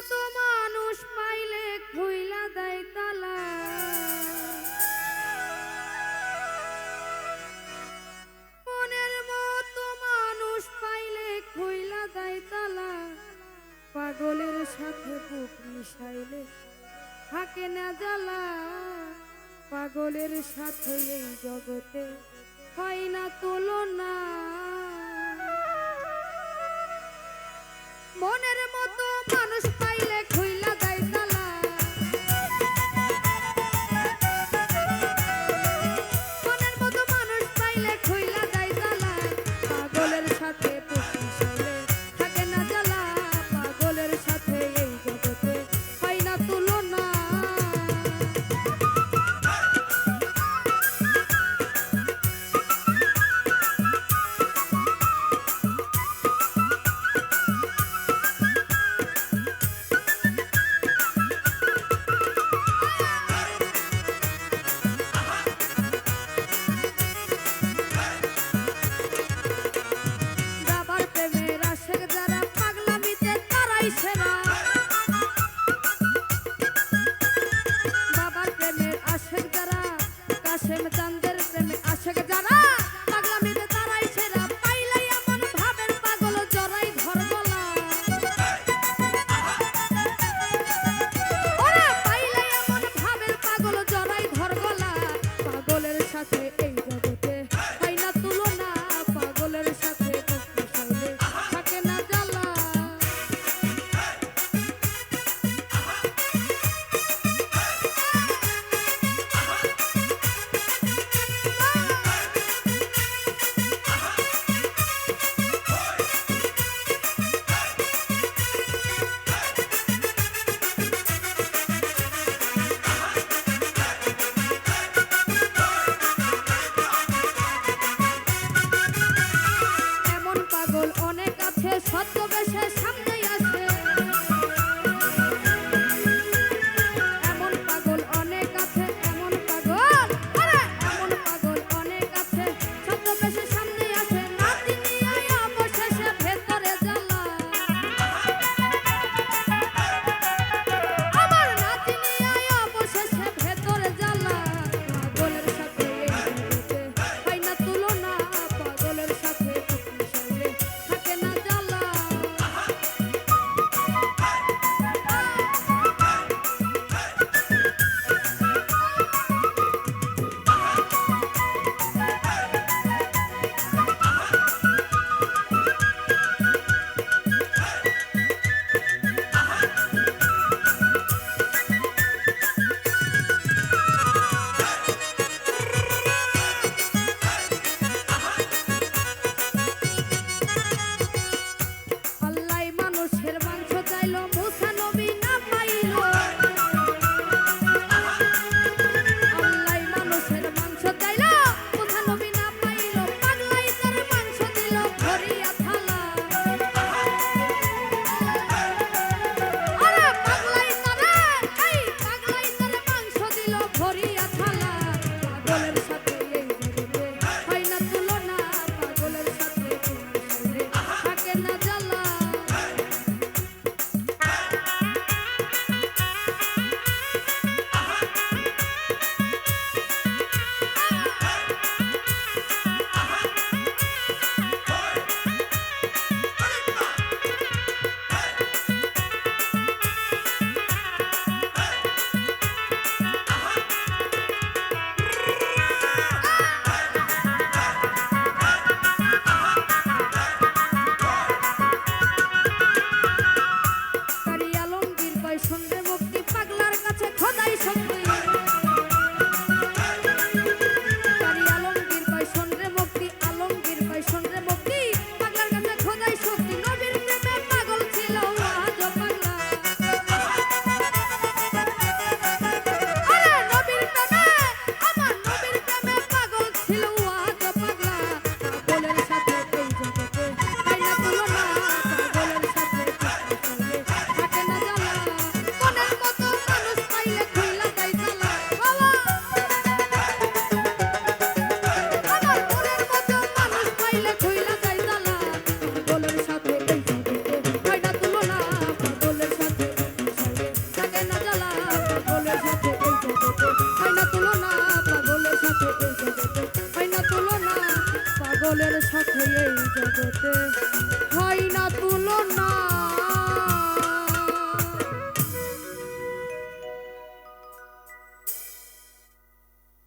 মতো মানুষ পাইলে খুইলা দেয় তালা। মনের মতো মানুষ পাইলে খুইলা দেয় তালা। পাগলের সাথে বুক মিশাইলে থাকে না জ্বালা। পাগলের সাথে এই জগতে হয় না তুলনা। মনের মতো মানুষ পাইলে খুইলা দেয় তালা। মনের মতো মানুষ পাইলে খুইলা দেয় তালা। পাগলের সাথে বুক মিশাইলে থাকে না জ্বালা। পাগলের সাথে এই জগতে হয় না তুলনা। বাবার প্রেমের আশেক যারা, কাশেম চাঁদের প্রেমে আশেক যারা, পাগলামিতে তারাই সেরা। পাইলাই এমন ভাবের পাগল জড়াই ঘর গলা। ওরা পাইলাই এমন ভাবের পাগল জড়াই ঘর গলা। পাগলের সাথে এই জগতে হয় না তুলনা। পাগলের সাথে বুক মিশাইলে থাকে না জ্বালা। এমন পাগল অনেক আছে ছদ্মবেশে সামনে আসে। এমন পাগল অনেক আছে, এমন পাগল, আরে এমন পাগল অনেক আছে ছদ্মবেশে সামনে আসে। নাতি নিয়ে অবশেষে ভেতরে জ্বালা। আমার নাতি নিয়ে অবশেষে ভেতরে জ্বালা। পাগলের সাথে এই জগতে হয় না তুলনা। পাগলের সাথে বুক মিশাইলে থাকে না জ্বালা। পাগলের সাথে এই জগতে হয় না তুলনা।